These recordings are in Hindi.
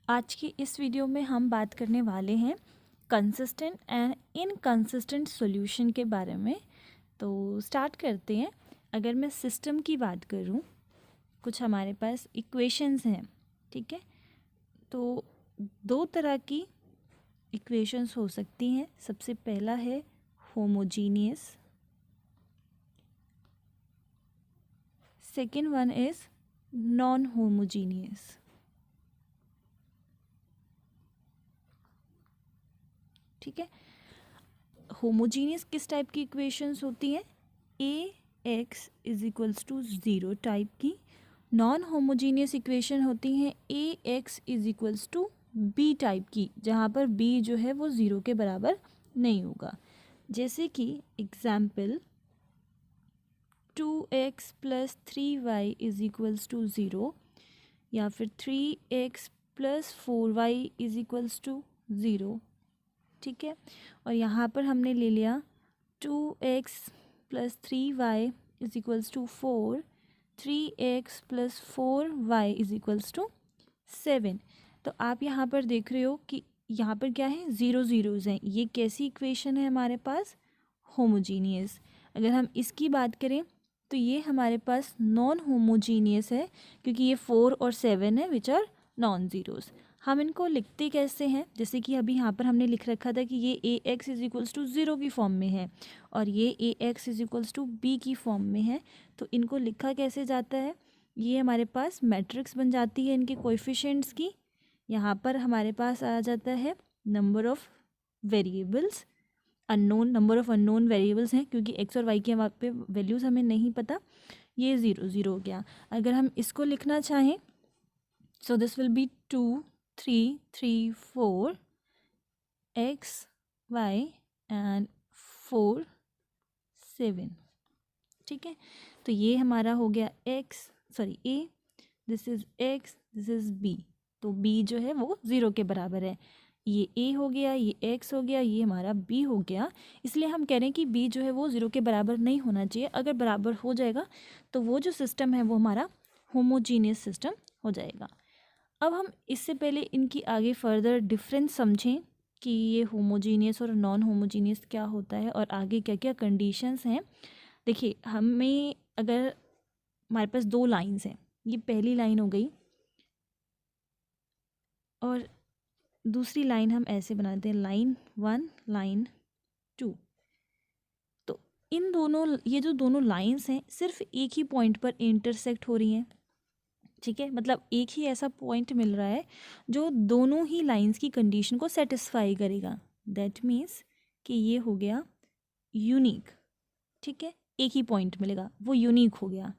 आज की इस वीडियो में हम बात करने वाले हैं कंसिस्टेंट एंड इनकंसिस्टेंट सॉल्यूशन के बारे में। तो स्टार्ट करते हैं। अगर मैं सिस्टम की बात करूं, कुछ हमारे पास इक्वेशंस हैं, ठीक है। तो दो तरह की इक्वेशंस हो सकती हैं। सबसे पहला है homogeneous, second one is non homogeneous. ठीक है। होमोजीनियस किस टाइप की इक्वेशंस होती हैं? A X is equals to zero type की। नॉन होमोजीनियस इक्वेशन होती हैं A X is equals to B type की, जहाँ पर बी जो है वो ज़ीरो के बराबर नहीं होगा। जैसे कि example 2x plus 3y is equals to zero, या फिर 3x plus 4y is equals to zero. ठीक है। और यहाँ पर हमने ले लिया 2x plus 3y is equals to 4, 3x plus 4y is equals to 7। तो आप यहाँ पर देख रहे हो कि यहाँ पर क्या है, ज़ीरो ज़ीरोज़ हैं। ये कैसी इक्वेशन है हमारे पास? होमोजीनियस। अगर हम इसकी बात करें तो ये हमारे पास नॉन होमोजीनियस है, क्योंकि ये 4 और 7 है विच आर नॉन ज़ीरोज़। हम इनको लिखते कैसे हैं? जैसे कि अभी यहाँ पर हमने लिख रखा था कि ये A X is equals to zero की फॉर्म में है और ये A X is equals to B की फॉर्म में है। तो इनको लिखा कैसे जाता है? ये हमारे पास मैट्रिक्स बन जाती है इनके कोएफिशिएंट्स की। यहाँ पर हमारे पास आ जाता है number of variables, unknown, number of unknown variables हैं, क्योंकि एक्स और वाई के वहाँ पे वैल्यूज़ हमें नहीं पता। ये ज़ीरो ज़ीरो हो गया। अगर हम इसको लिखना चाहें, so this will be 2 3 3 4 x y and 4 7। ठीक है। तो ये हमारा हो गया A, this is X, this is B. तो बी जो है वो ज़ीरो के बराबर है। ये ए हो गया, ये एक्स हो गया, ये हमारा बी हो गया। इसलिए हम कह रहे हैं कि बी जो है वो ज़ीरो के बराबर नहीं होना चाहिए। अगर बराबर हो जाएगा तो वो जो सिस्टम है वो हमारा होमोजीनियस सिस्टम हो जाएगा। अब हम इससे पहले इनकी आगे फर्दर डिफरेंस समझें कि ये होमोजीनियस और नॉन होमोजीनियस क्या होता है और आगे क्या क्या कंडीशंस हैं। देखिए, हमें अगर हमारे पास दो लाइंस हैं, ये पहली लाइन हो गई और दूसरी लाइन हम ऐसे बनाते हैं, लाइन 1 लाइन 2। तो इन दोनों, ये जो दोनों लाइंस हैं सिर्फ एक ही पॉइंट पर इंटरसेक्ट हो रही हैं। ठीक है। मतलब एक ही ऐसा पॉइंट मिल रहा है जो दोनों ही लाइंस की कंडीशन को सेटिस्फाई करेगा। दैट मीन्स कि ये हो गया यूनिक। ठीक है। एक ही पॉइंट मिलेगा, वो यूनिक हो गया।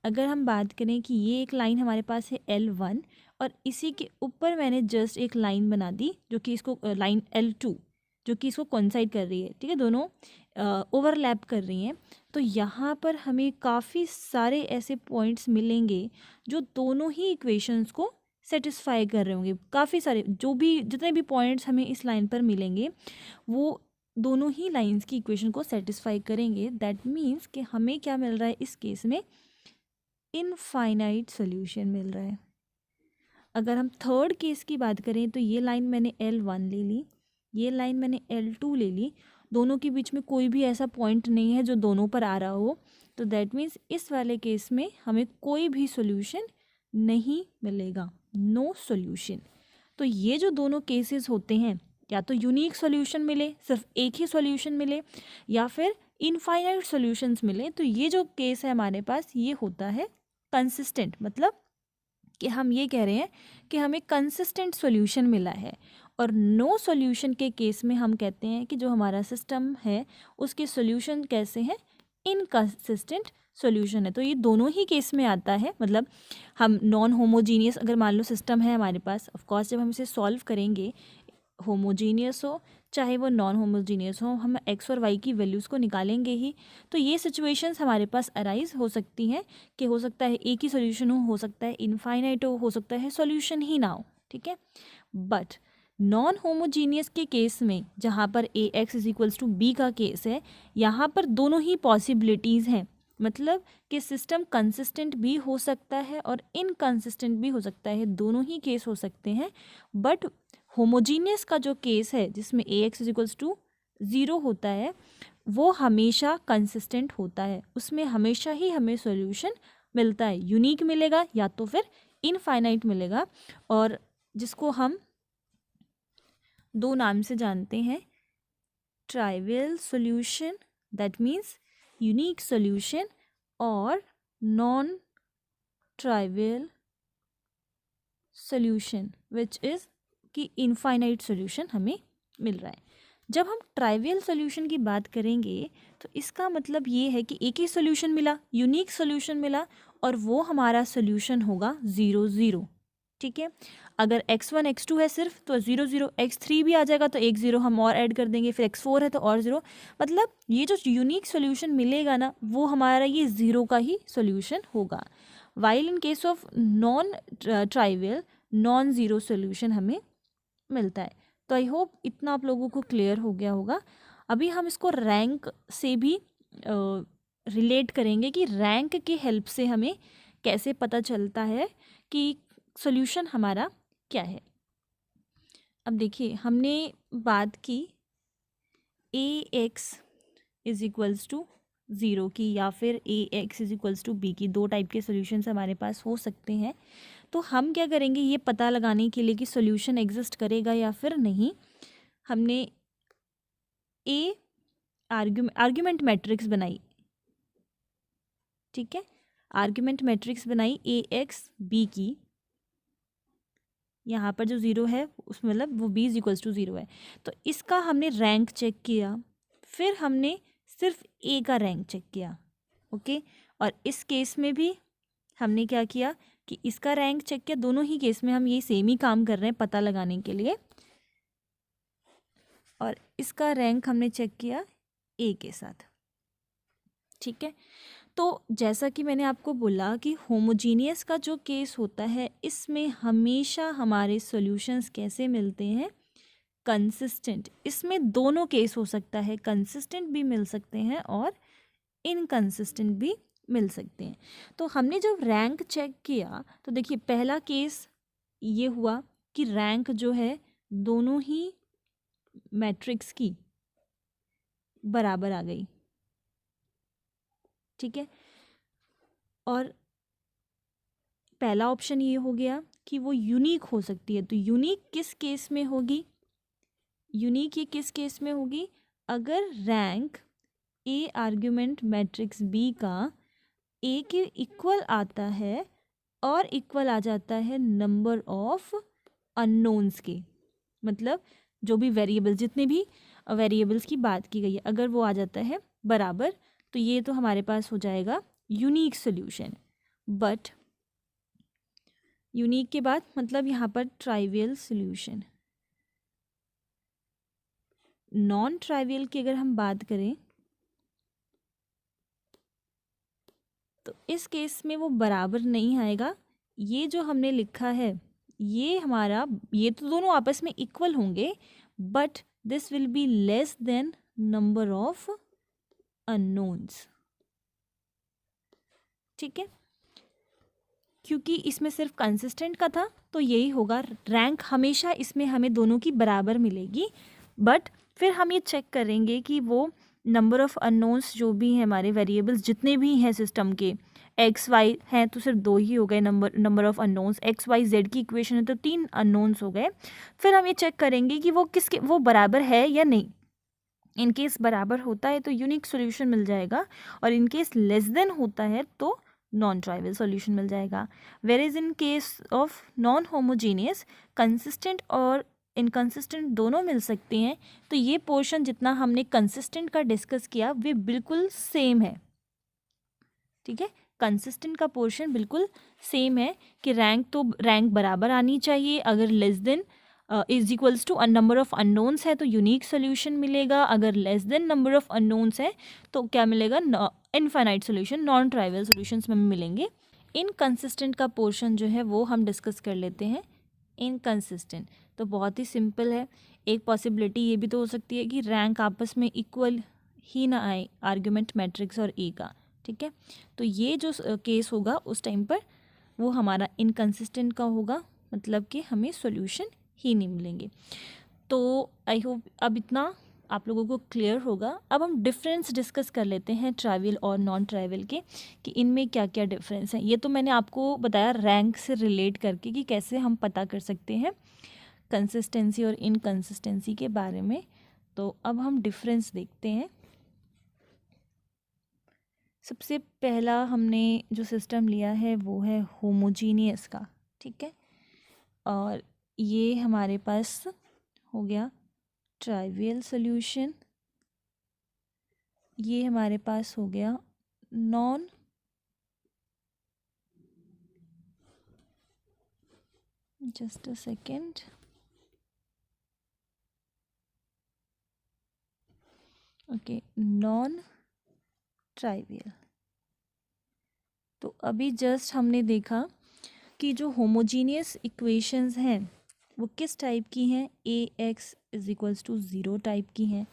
अगर हम बात करें कि ये एक लाइन हमारे पास है L1 और इसी के ऊपर मैंने जस्ट एक लाइन बना दी जो कि इसको लाइन L2 जो कि इसको कोइंसाइड कर रही है। ठीक है। दोनों ओवरलैप कर रही हैं। तो यहाँ पर हमें काफ़ी सारे ऐसे पॉइंट्स मिलेंगे जो दोनों ही इक्वेशंस को सेटिस्फाई कर रहे होंगे। काफ़ी सारे, जो भी जितने भी पॉइंट्स हमें इस लाइन पर मिलेंगे वो दोनों ही लाइंस की इक्वेशन को सेटिस्फाई करेंगे। दैट मीन्स कि हमें क्या मिल रहा है इस केस में? इनफाइनाइट सोल्यूशन मिल रहा है। अगर हम थर्ड केस की बात करें तो ये लाइन मैंने L1 ले ली, ये लाइन मैंने L2 ले ली, दोनों के बीच में कोई भी ऐसा पॉइंट नहीं है जो दोनों पर आ रहा हो। तो दैट मीन्स इस वाले केस में हमें कोई भी सोल्यूशन नहीं मिलेगा, नो सोल्यूशन। तो ये जो दोनों केसेस होते हैं, या तो यूनिक सोल्यूशन मिले, सिर्फ एक ही सोल्यूशन मिले, या फिर इनफाइनाइट सोल्यूशंस मिले। तो ये जो केस है हमारे पास, ये होता है कंसिस्टेंट। मतलब कि हम ये कह रहे हैं कि हमें कंसिस्टेंट सॉल्यूशन मिला है। और नो सॉल्यूशन के केस में हम कहते हैं कि जो हमारा सिस्टम है उसके सॉल्यूशन कैसे हैं? इनकंसिस्टेंट सॉल्यूशन है। तो ये दोनों ही केस में आता है। मतलब हम नॉन होमोजीनियस अगर मान लो सिस्टम है हमारे पास, ऑफ कोर्स जब हम इसे सॉल्व करेंगे, होमोजीनियस हो चाहे वो नॉन होमोजीनियस हो, हम एक्स और वाई की वैल्यूज़ को निकालेंगे ही। तो ये सिचुएशंस हमारे पास अराइज हो सकती हैं कि हो सकता है एक ही सोल्यूशन हो सकता है इनफाइनाइट हो सकता है सोल्यूशन ही ना हो। ठीक है। बट नॉन होमोजीनियस के केस में, जहाँ पर A X is equals to B का केस है, यहाँ पर दोनों ही पॉसिबिलिटीज़ हैं। मतलब कि सिस्टम कंसिस्टेंट भी हो सकता है और इनकंसिस्टेंट भी हो सकता है, दोनों ही केस हो सकते हैं। बट होमोजीनियस का जो केस है जिसमें Ax इक्वल्स टू 0 होता है वो हमेशा कंसिस्टेंट होता है, उसमें हमेशा ही हमें सॉल्यूशन मिलता है, यूनिक मिलेगा या तो फिर इनफाइनाइट मिलेगा, और जिसको हम दो नाम से जानते हैं, trivial solution that means unique solution, और non trivial solution which is कि इनफाइनाइट सॉल्यूशन हमें मिल रहा है। जब हम ट्राइवियल सॉल्यूशन की बात करेंगे तो इसका मतलब ये है कि एक ही सॉल्यूशन मिला, यूनिक सॉल्यूशन मिला, और वो हमारा सॉल्यूशन होगा 0 0। ठीक है, अगर x1 x2 है सिर्फ तो 0 0, x3 भी आ जाएगा तो एक 0 हम और ऐड कर देंगे, फिर x4 है तो और 0, मतलब ये जो यूनिक सॉल्यूशन मिलेगा ना वो हमारा ये 0 का ही सॉल्यूशन होगा। While in case of non trivial non zero solution हमें मिलता है। तो आई होप इतना आप लोगों को क्लियर हो गया होगा। अभी हम इसको रैंक से भी रिलेट करेंगे कि रैंक की हेल्प से हमें कैसे पता चलता है कि सॉल्यूशन हमारा क्या है। अब देखिए हमने बात की Ax इज इक्वल्स टू 0 की या फिर Ax is equals to b की, दो टाइप के सॉल्यूशंस हमारे पास हो सकते हैं। तो हम क्या करेंगे ये पता लगाने के लिए कि सॉल्यूशन एग्जिस्ट करेगा या फिर नहीं, हमने आर्ग्यूमेंट मैट्रिक्स बनाई। ठीक है, आर्ग्यूमेंट मैट्रिक्स बनाई Ax b की, यहाँ पर जो 0 है उसमें मतलब वो b इज इक्वल्स टू 0 है, तो इसका हमने रैंक चेक किया, फिर हमने सिर्फ a का रैंक चेक किया। ओके, और इस केस में भी हमने क्या किया कि इसका रैंक चेक किया, दोनों ही केस में हम ये सेम ही काम कर रहे हैं पता लगाने के लिए, और इसका रैंक हमने चेक किया a के साथ। ठीक है, तो जैसा कि मैंने आपको बोला कि होमोजीनियस का जो केस होता है इसमें हमेशा हमारे सॉल्यूशंस कैसे मिलते हैं, कंसिस्टेंट। इसमें दोनों केस हो सकता है, कंसिस्टेंट भी मिल सकते हैं और इनकंसिस्टेंट भी मिल सकते हैं। तो हमने जब रैंक चेक किया तो देखिए पहला केस ये हुआ कि रैंक जो है दोनों ही मैट्रिक्स की बराबर आ गई। ठीक है, और पहला ऑप्शन ये हो गया कि वो यूनिक हो सकती है। तो यूनिक किस केस में होगी, यूनिक ये किस केस में होगी, अगर rank A argument matrix B का ए के इक्वल आता है और इक्वल आ जाता है नंबर ऑफ अननोन्स के, मतलब जो भी वेरिएबल्स, जितने भी वेरिएबल्स की बात की गई है अगर वो आ जाता है बराबर, तो ये तो हमारे पास हो जाएगा यूनिक सॉल्यूशन। बट यूनिक के बाद मतलब यहाँ पर ट्राइवियल सॉल्यूशन। नॉन ट्राइवियल की अगर हम बात करें तो इस केस में वो बराबर नहीं आएगा। ये जो हमने लिखा है ये हमारा, ये तो दोनों आपस में इक्वल होंगे, but this will be less than number of unknowns. ठीक है, क्योंकि इसमें सिर्फ कंसिस्टेंट का था तो यही होगा, रैंक हमेशा इसमें हमें दोनों की बराबर मिलेगी। बट फिर हम ये चेक करेंगे कि वो नंबर ऑफ़ अननोन्स जो भी हैं हमारे वेरिएबल्स जितने भी हैं सिस्टम के, एक्स वाई हैं तो सिर्फ दो ही हो गए number of unknowns, x y z की इक्वेशन है तो 3 अननोन्स हो गए। फिर हम ये चेक करेंगे कि वो किसके वो बराबर है या नहीं। इन केस बराबर होता है तो यूनिक सॉल्यूशन मिल जाएगा, और इन केस लेस देन होता है तो नॉन ट्राइवल सॉल्यूशन मिल जाएगा। Whereas in case of non homogeneous consistent और इनकंसिस्टेंट दोनों मिल सकते हैं। तो ये पोर्शन जितना हमने कंसिस्टेंट का डिस्कस किया वे बिल्कुल सेम है। ठीक है, कंसिस्टेंट का पोर्शन बिल्कुल सेम है कि रैंक बराबर आनी चाहिए, अगर less than is equals to number of unknowns है तो यूनिक सोल्यूशन मिलेगा, अगर less than number of unknowns है तो क्या मिलेगा, infinite solution, non trivial solutions में मिलेंगे। इनकंसिस्टेंट का पोर्शन जो है वो हम डिस्कस कर लेते हैं। इनकंसिस्टेंट तो बहुत ही सिंपल है, एक पॉसिबिलिटी ये भी तो हो सकती है कि रैंक आपस में इक्वल ही ना आए आर्ग्यूमेंट मैट्रिक्स और ए का, ठीक है। तो ये जो केस होगा उस टाइम पर वो हमारा इनकंसिस्टेंट का होगा, मतलब कि हमें सॉल्यूशन ही नहीं मिलेंगे। तो आई होप अब इतना आप लोगों को क्लियर होगा। अब हम डिफरेंस डिस्कस कर लेते हैं ट्राइवियल और नॉन ट्राइवियल के, कि इनमें क्या क्या डिफरेंस है। ये तो मैंने आपको बताया रैंक से रिलेट करके कि कैसे हम पता कर सकते हैं कंसिस्टेंसी और इनकंसिस्टेंसी के बारे में। तो अब हम डिफरेंस देखते हैं। सबसे पहला हमने जो सिस्टम लिया है वो है होमोजीनियस का, ठीक है। और ये हमारे पास हो गया ट्राइवियल सॉल्यूशन, ये हमारे पास हो गया non just a second, okay, non trivial. तो अभी जस्ट हमने देखा कि जो होमोजीनियस इक्वेशंस हैं वो किस टाइप की हैं, A X is equals to zero type की हैं,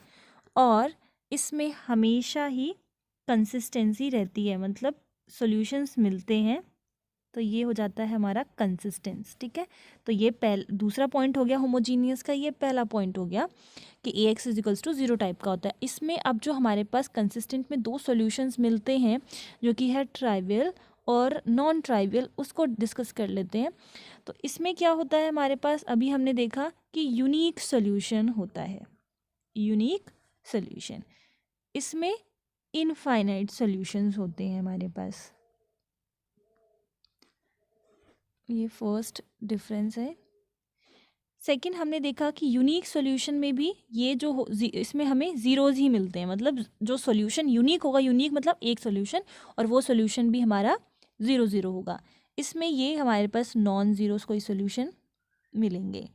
और इसमें हमेशा ही कंसिस्टेंसी रहती है, मतलब सॉल्यूशंस मिलते हैं। तो ये हो जाता है हमारा कंसिस्टेंस, ठीक है। तो ये दूसरा पॉइंट हो गया होमोजीनियस का। ये पहला पॉइंट हो गया कि A X is equals to zero type का होता है। इसमें अब जो हमारे पास कंसिस्टेंट में दो सॉल्यूशंस मिलते हैं जो कि है ट्राइवियल और नॉन ट्राइवियल, उसको डिस्कस कर लेते हैं। तो इसमें क्या होता है हमारे पास, अभी हमने देखा कि यूनिक सॉल्यूशन होता है, यूनिक सॉल्यूशन। इसमें इनफाइनाइट सॉल्यूशंस होते हैं हमारे पास। ये फर्स्ट डिफरेंस है। सेकंड हमने देखा कि यूनिक सॉल्यूशन में भी ये जो इसमें हमें ज़ीरोज़ ही मिलते हैं, मतलब जो सॉल्यूशन यूनिक होगा, यूनिक मतलब एक सॉल्यूशन, और वो सॉल्यूशन भी हमारा ज़ीरो ज़ीरो होगा। इसमें ये हमारे पास नॉन ज़ीरोज़ कोई सॉल्यूशन मिलेंगे।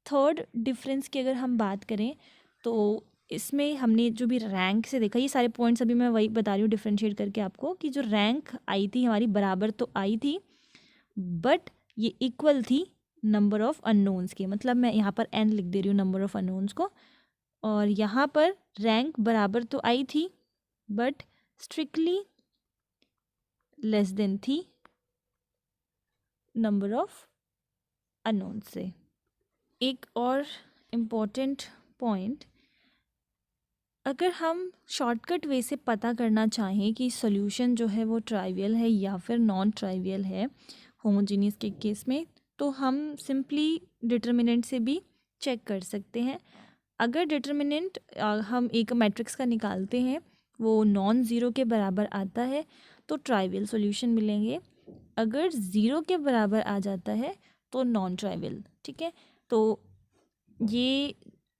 थर्ड डिफरेंस की अगर हम बात करें तो इसमें हमने जो भी रैंक से देखा, ये सारे पॉइंट्स अभी मैं वही बता रही हूँ डिफ्रेंशिएट करके आपको, कि जो रैंक आई थी हमारी बराबर तो आई थी, बट ये इक्वल थी नंबर ऑफ़ अननोन्स के। मतलब मैं यहाँ पर n लिख दे रही हूँ नंबर ऑफ़ अननोन्स को, और यहाँ पर रैंक बराबर तो आई थी बट स्ट्रिक्टली लेस देन थी नंबर ऑफ़ अननोन्स से। एक और इम्पॉर्टेंट पॉइंट, अगर हम शॉर्टकट वे से पता करना चाहें कि सॉल्यूशन जो है वो ट्राइवियल है या फिर नॉन ट्राइवियल है होमोजीनियस के केस में, तो हम सिंपली डिटर्मिनेंट से भी चेक कर सकते हैं। अगर डिटर्मिनेंट हम एक मैट्रिक्स का निकालते हैं, वो नॉन ज़ीरो के बराबर आता है तो ट्राइवियल सॉल्यूशन मिलेंगे। अगर ज़ीरो के बराबर आ जाता है तो नॉन ट्राइवियल, ठीक है। तो ये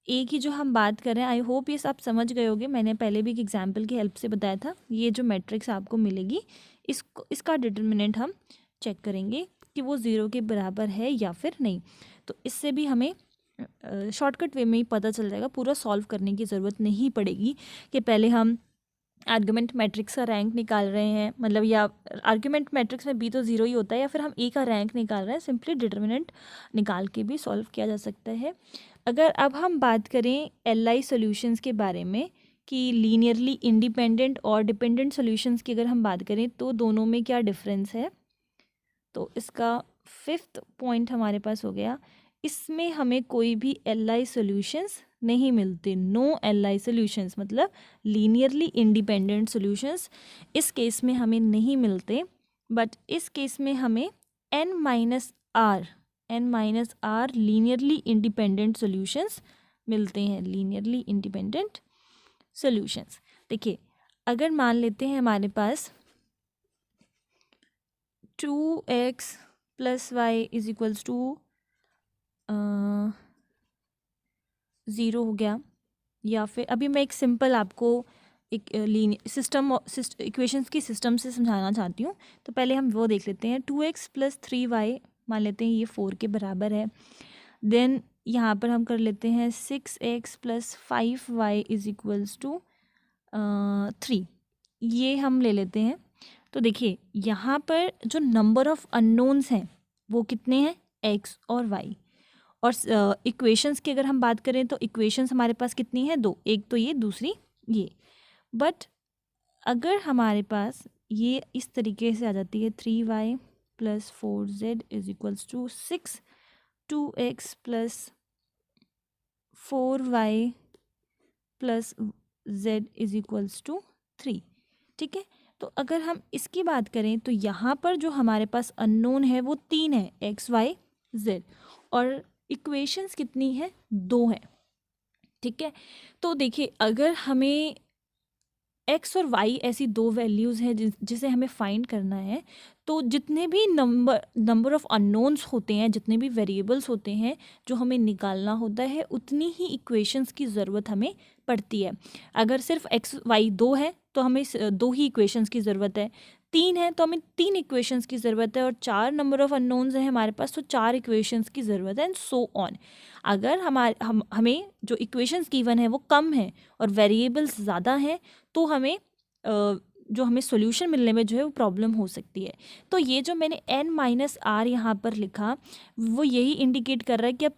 एक ही जो हम बात कर रहे हैं, आई होप ये आप समझ गए होगे। मैंने पहले भी एक एग्जांपल की हेल्प से बताया था। ये जो मैट्रिक्स आपको मिलेगी, इसका डिटर्मिनेंट हम चेक करेंगे कि वो ज़ीरो के बराबर है या फिर नहीं। तो इससे भी हमें शॉर्टकट वे में ही पता चल जाएगा, पूरा सॉल्व करने की ज़रूरत नहीं पड़ेगी कि पहले हम आर्गुमेंट मैट्रिक्स का रैंक निकाल रहे हैं, मतलब या आर्गुमेंट मैट्रिक्स में बी तो ज़ीरो ही होता है, या फिर हम ए का रैंक निकाल रहे हैं, सिंपली डिटर्मिनेंट निकाल के भी सॉल्व किया जा सकता है। अगर अब हम बात करें एल सॉल्यूशंस के बारे में कि लीनियरली इंडिपेंडेंट और डिपेंडेंट सॉल्यूशंस की अगर हम बात करें तो दोनों में क्या डिफरेंस है, तो इसका फिफ्थ पॉइंट हमारे पास हो गया, इसमें हमें कोई भी एल सॉल्यूशंस नहीं मिलते। नो एल सॉल्यूशंस मतलब लीनियरली इंडिपेंडेंट सॉल्यूशंस इस केस में हमें नहीं मिलते, बट इस केस में हमें n minus R linearly independent solutions मिलते हैं। लीनियरली इंडिपेंडेंट सॉल्यूशंस, देखिए अगर मान लेते हैं हमारे पास 2x plus y is equals to 0 हो गया, या फिर अभी मैं एक सिंपल आपको एक सिस्टम इक्वेशंस की सिस्टम से समझाना चाहती हूँ। तो पहले हम वो देख लेते हैं। 2x प्लस 3y मान लेते हैं ये 4 के बराबर है। देन यहाँ पर हम कर लेते हैं 6x plus 5y is equals to 3, ये हम ले लेते हैं। तो देखिए यहाँ पर जो नंबर ऑफ़ अननोन्स हैं वो कितने हैं, x और y। और इक्वेशंस की अगर हम बात करें तो इक्वेशंस हमारे पास कितनी हैं, दो, एक तो ये, दूसरी ये। बट अगर हमारे पास ये इस तरीके से आ जाती है 3y plus 4z is equals to 6, 2x plus 4y plus z is equals to 3, ठीक है। तो अगर हम इसकी बात करें तो यहाँ पर जो हमारे पास अननोन है वो 3 है, x y z, और इक्वेशंस कितनी है, 2 है, ठीक है। तो देखिए अगर हमें x और y ऐसी दो वैल्यूज़ हैं जिसे हमें फाइंड करना है, तो जितने भी नंबर ऑफ़ अननोन्स होते हैं, जितने भी वेरिएबल्स होते हैं जो हमें निकालना होता है, उतनी ही इक्वेशंस की ज़रूरत हमें पड़ती है। अगर सिर्फ x y 2 है तो हमें 2 ही इक्वेशंस की ज़रूरत है, 3 है तो हमें 3 इक्वेशंस की ज़रूरत है, और 4 नंबर ऑफ़ अननोन्स हैं हमारे पास तो 4 इक्वेशंस की ज़रूरत है, एंड सो ऑन। अगर हमें जो इक्वेशंस गिवन है वो कम है और वेरिएबल्स ज़्यादा हैं, तो हमें जो हमें सॉल्यूशन मिलने में जो है वो प्रॉब्लम हो सकती है। तो ये जो मैंने n माइनस आर यहाँ पर लिखा, वो यही इंडिकेट कर रहा है कि अब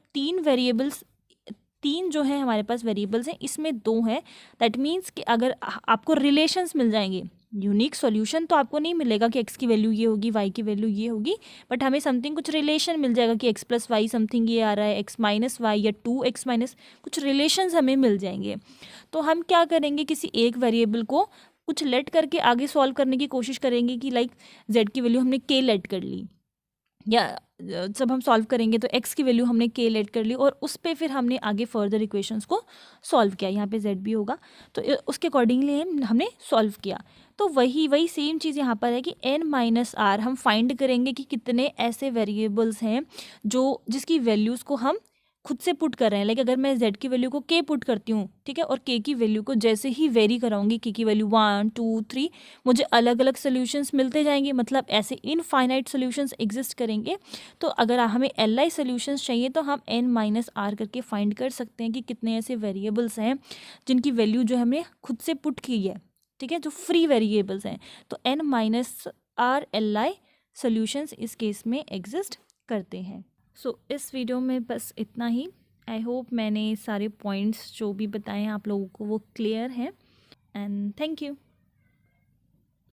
3 जो है हमारे पास वेरिएबल्स हैं, इसमें 2 हैं। दैट मीन्स कि अगर आपको रिलेशंस मिल जाएंगे, यूनिक सॉल्यूशन तो आपको नहीं मिलेगा कि x की वैल्यू ये होगी, y की वैल्यू ये होगी, बट हमें समथिंग कुछ रिलेशन मिल जाएगा कि x प्लस वाई समथिंग ये आ रहा है, x माइनस वाई या 2x माइनस, कुछ रिलेशंस हमें मिल जाएंगे। तो हम क्या करेंगे, किसी एक वेरिएबल को कुछ लेट करके आगे सॉल्व करने की कोशिश करेंगे कि लाइक z की वैल्यू हमने k लेट कर ली, या जब हम सॉल्व करेंगे तो x की वैल्यू हमने k लेट कर ली, और उस पे फिर हमने आगे फर्दर इक्वेशंस को सॉल्व किया। यहाँ पे z भी होगा तो उसके अकॉर्डिंगली हमने सॉल्व किया। तो वही सेम चीज़ यहाँ पर है कि n माइनस आर हम फाइंड करेंगे कि कितने ऐसे वेरिएबल्स हैं जिसकी वैल्यूज़ को हम खुद से पुट कर रहे हैं। लाइक अगर मैं z की वैल्यू को k पुट करती हूँ, ठीक है, और k की वैल्यू को जैसे ही वेरी कराऊंगी, k की वैल्यू 1 2 3, मुझे अलग अलग सोल्यूशंस मिलते जाएंगे, मतलब ऐसे इनफाइनाइट सोल्यूशंस एग्जिस्ट करेंगे। तो अगर हमें LI सोल्यूशंस चाहिए तो हम n माइनस आर करके फाइंड कर सकते हैं कि कितने ऐसे वेरिएबल्स हैं जिनकी वैल्यू जो हमने खुद से पुट की है, ठीक है, जो फ्री वेरिएबल्स हैं। तो n minus R LI solutions इस केस में एग्जिस्ट करते हैं। सो इस वीडियो में बस इतना ही। आई होप मैंने सारे पॉइंट्स जो भी बताए हैं आप लोगों को वो क्लियर हैं, एंड थैंक यू।